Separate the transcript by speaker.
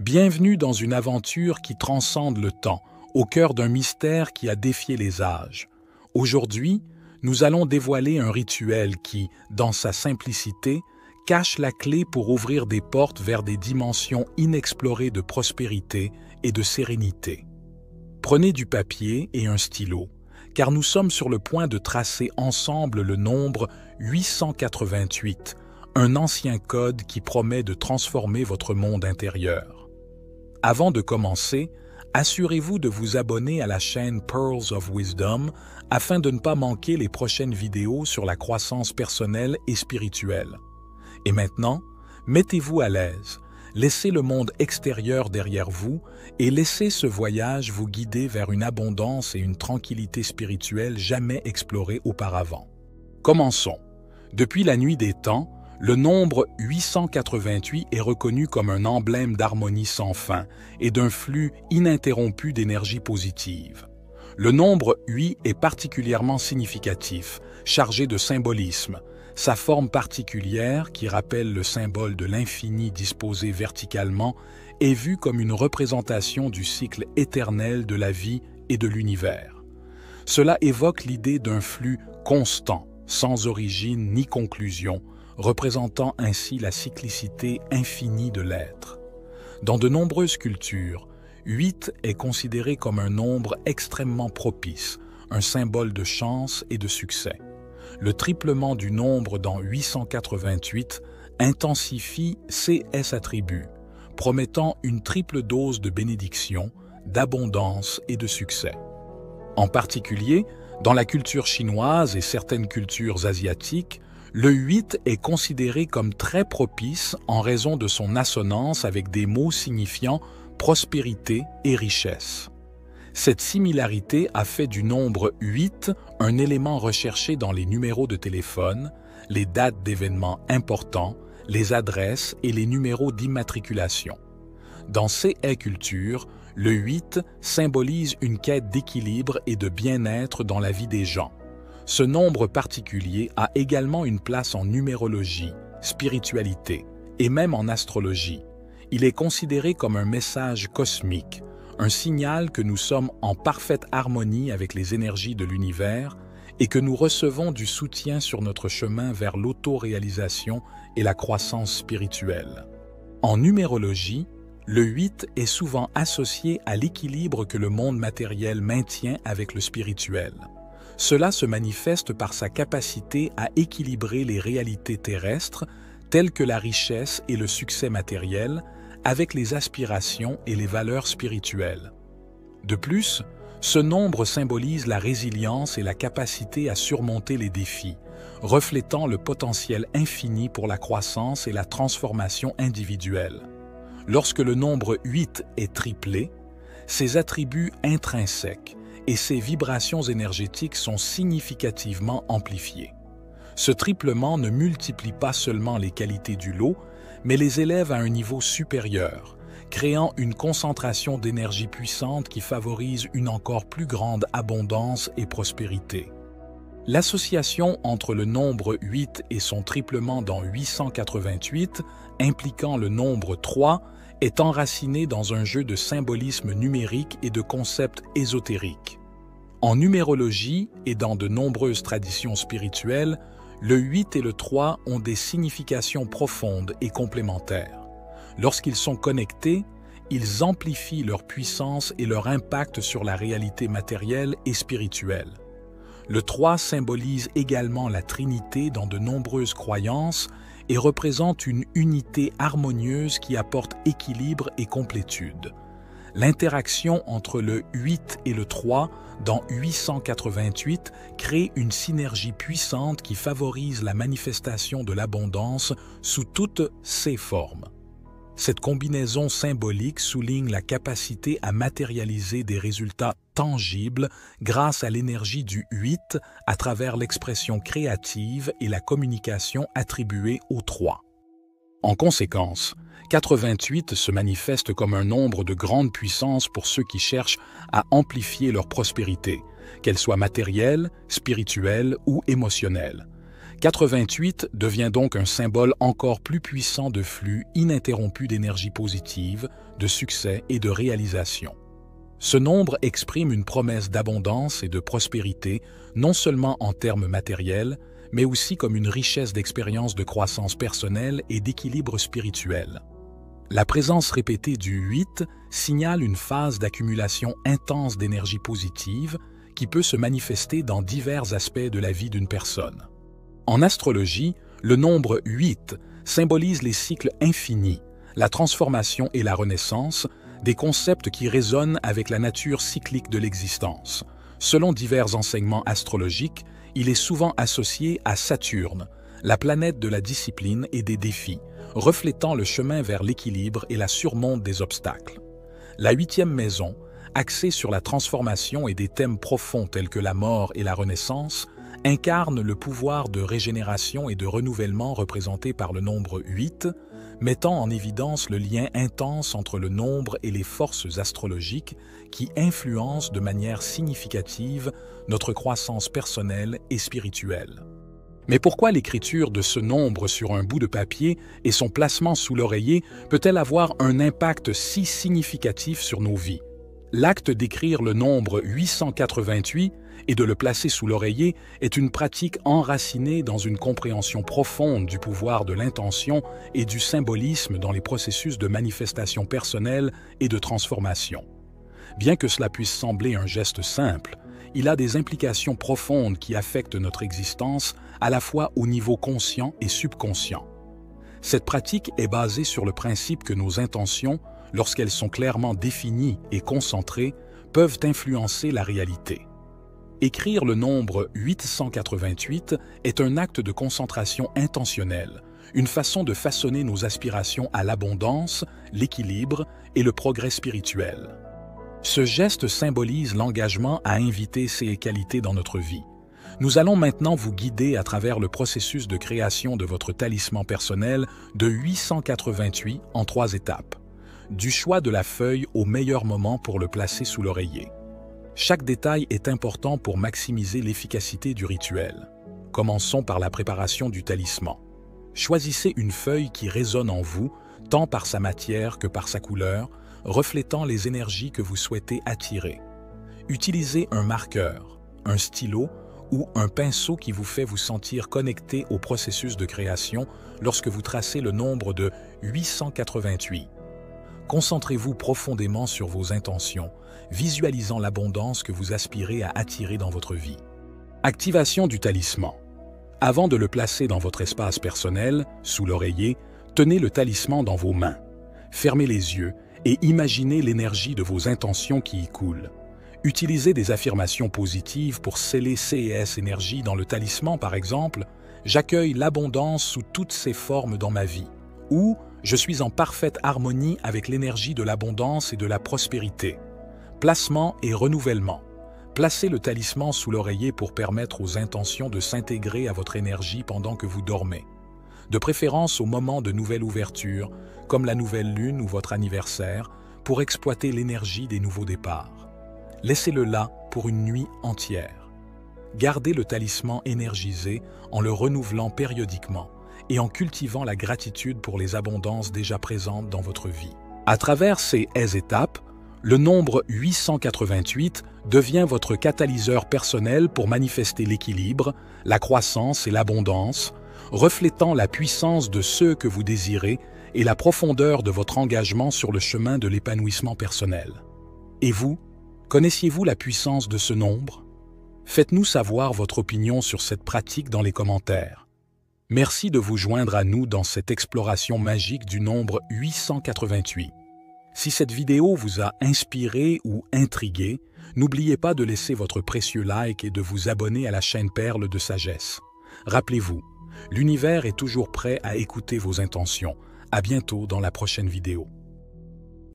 Speaker 1: Bienvenue dans une aventure qui transcende le temps, au cœur d'un mystère qui a défié les âges. Aujourd'hui, nous allons dévoiler un rituel qui, dans sa simplicité, cache la clé pour ouvrir des portes vers des dimensions inexplorées de prospérité et de sérénité. Prenez du papier et un stylo, car nous sommes sur le point de tracer ensemble le nombre 888, un ancien code qui promet de transformer votre monde intérieur. Avant de commencer, assurez-vous de vous abonner à la chaîne Pearls of Wisdom afin de ne pas manquer les prochaines vidéos sur la croissance personnelle et spirituelle. Et maintenant, mettez-vous à l'aise, laissez le monde extérieur derrière vous et laissez ce voyage vous guider vers une abondance et une tranquillité spirituelle jamais explorées auparavant. Commençons. Depuis la nuit des temps, le nombre 888 est reconnu comme un emblème d'harmonie sans fin et d'un flux ininterrompu d'énergie positive. Le nombre 8 est particulièrement significatif, chargé de symbolisme. Sa forme particulière, qui rappelle le symbole de l'infini disposé verticalement, est vue comme une représentation du cycle éternel de la vie et de l'univers. Cela évoque l'idée d'un flux constant, sans origine ni conclusion, représentant ainsi la cyclicité infinie de l'être. Dans de nombreuses cultures, 8 est considéré comme un nombre extrêmement propice, un symbole de chance et de succès. Le triplement du nombre dans 888 intensifie ces attributs, promettant une triple dose de bénédiction, d'abondance et de succès. En particulier, dans la culture chinoise et certaines cultures asiatiques, le 8 est considéré comme très propice en raison de son assonance avec des mots signifiant prospérité et richesse. Cette similarité a fait du nombre 8 un élément recherché dans les numéros de téléphone, les dates d'événements importants, les adresses et les numéros d'immatriculation. Dans ces cultures, le 8 symbolise une quête d'équilibre et de bien-être dans la vie des gens. Ce nombre particulier a également une place en numérologie, spiritualité et même en astrologie. Il est considéré comme un message cosmique, un signal que nous sommes en parfaite harmonie avec les énergies de l'univers et que nous recevons du soutien sur notre chemin vers l'autoréalisation et la croissance spirituelle. En numérologie, le 8 est souvent associé à l'équilibre que le monde matériel maintient avec le spirituel. Cela se manifeste par sa capacité à équilibrer les réalités terrestres, telles que la richesse et le succès matériel, avec les aspirations et les valeurs spirituelles. De plus, ce nombre symbolise la résilience et la capacité à surmonter les défis, reflétant le potentiel infini pour la croissance et la transformation individuelle. Lorsque le nombre 8 est triplé, ses attributs intrinsèques et ses vibrations énergétiques sont significativement amplifiées. Ce triplement ne multiplie pas seulement les qualités du lot, mais les élève à un niveau supérieur, créant une concentration d'énergie puissante qui favorise une encore plus grande abondance et prospérité. L'association entre le nombre 8 et son triplement dans 888, impliquant le nombre 3, est enracinée dans un jeu de symbolisme numérique et de concepts ésotériques. En numérologie et dans de nombreuses traditions spirituelles, le 8 et le 3 ont des significations profondes et complémentaires. Lorsqu'ils sont connectés, ils amplifient leur puissance et leur impact sur la réalité matérielle et spirituelle. Le 3 symbolise également la Trinité dans de nombreuses croyances et représente une unité harmonieuse qui apporte équilibre et complétude. L'interaction entre le 8 et le 3 dans 888 crée une synergie puissante qui favorise la manifestation de l'abondance sous toutes ses formes. Cette combinaison symbolique souligne la capacité à matérialiser des résultats tangibles grâce à l'énergie du 8 à travers l'expression créative et la communication attribuée au 3. En conséquence, 88 se manifeste comme un nombre de grande puissance pour ceux qui cherchent à amplifier leur prospérité, qu'elle soit matérielle, spirituelle ou émotionnelle. 88 devient donc un symbole encore plus puissant de flux ininterrompu d'énergie positive, de succès et de réalisation. Ce nombre exprime une promesse d'abondance et de prospérité, non seulement en termes matériels, mais aussi comme une richesse d'expériences de croissance personnelle et d'équilibre spirituel. La présence répétée du 8 signale une phase d'accumulation intense d'énergie positive qui peut se manifester dans divers aspects de la vie d'une personne. En astrologie, le nombre 8 symbolise les cycles infinis, la transformation et la renaissance, des concepts qui résonnent avec la nature cyclique de l'existence. Selon divers enseignements astrologiques, il est souvent associé à Saturne, la planète de la discipline et des défis, reflétant le chemin vers l'équilibre et la surmonte des obstacles. La 8e maison, axée sur la transformation et des thèmes profonds tels que la mort et la renaissance, incarne le pouvoir de régénération et de renouvellement représenté par le nombre 8, mettant en évidence le lien intense entre le nombre et les forces astrologiques qui influencent de manière significative notre croissance personnelle et spirituelle. Mais pourquoi l'écriture de ce nombre sur un bout de papier et son placement sous l'oreiller peut-elle avoir un impact si significatif sur nos vies? L'acte d'écrire le nombre 888 et de le placer sous l'oreiller est une pratique enracinée dans une compréhension profonde du pouvoir de l'intention et du symbolisme dans les processus de manifestation personnelle et de transformation. Bien que cela puisse sembler un geste simple, il a des implications profondes qui affectent notre existence à la fois au niveau conscient et subconscient. Cette pratique est basée sur le principe que nos intentions, lorsqu'elles sont clairement définies et concentrées, peuvent influencer la réalité. Écrire le nombre 888 est un acte de concentration intentionnelle, une façon de façonner nos aspirations à l'abondance, l'équilibre et le progrès spirituel. Ce geste symbolise l'engagement à inviter ces qualités dans notre vie. Nous allons maintenant vous guider à travers le processus de création de votre talisman personnel de 888 en 3 étapes, du choix de la feuille au meilleur moment pour le placer sous l'oreiller. Chaque détail est important pour maximiser l'efficacité du rituel. Commençons par la préparation du talisman. Choisissez une feuille qui résonne en vous, tant par sa matière que par sa couleur, reflétant les énergies que vous souhaitez attirer. Utilisez un marqueur, un stylo ou un pinceau qui vous fait vous sentir connecté au processus de création lorsque vous tracez le nombre de 888. Concentrez-vous profondément sur vos intentions, visualisant l'abondance que vous aspirez à attirer dans votre vie. Activation du talisman. Avant de le placer dans votre espace personnel, sous l'oreiller, tenez le talisman dans vos mains. Fermez les yeux et imaginez l'énergie de vos intentions qui y coulent. Utilisez des affirmations positives pour sceller CES énergie dans le talisman, par exemple « J'accueille l'abondance sous toutes ses formes dans ma vie » ou « Je suis en parfaite harmonie avec l'énergie de l'abondance et de la prospérité ». Placement et renouvellement. Placez le talisman sous l'oreiller pour permettre aux intentions de s'intégrer à votre énergie pendant que vous dormez. De préférence au moment de nouvelle ouverture, comme la nouvelle lune ou votre anniversaire, pour exploiter l'énergie des nouveaux départs. Laissez-le là pour une nuit entière. Gardez le talisman énergisé en le renouvelant périodiquement et en cultivant la gratitude pour les abondances déjà présentes dans votre vie. À travers ces étapes, le nombre 888 devient votre catalyseur personnel pour manifester l'équilibre, la croissance et l'abondance, reflétant la puissance de ceux que vous désirez et la profondeur de votre engagement sur le chemin de l'épanouissement personnel. Et vous, connaissiez-vous la puissance de ce nombre? Faites-nous savoir votre opinion sur cette pratique dans les commentaires. Merci de vous joindre à nous dans cette exploration magique du nombre 888. Si cette vidéo vous a inspiré ou intrigué, n'oubliez pas de laisser votre précieux like et de vous abonner à la chaîne Perles de Sagesse. Rappelez-vous, l'univers est toujours prêt à écouter vos intentions. À bientôt dans la prochaine vidéo.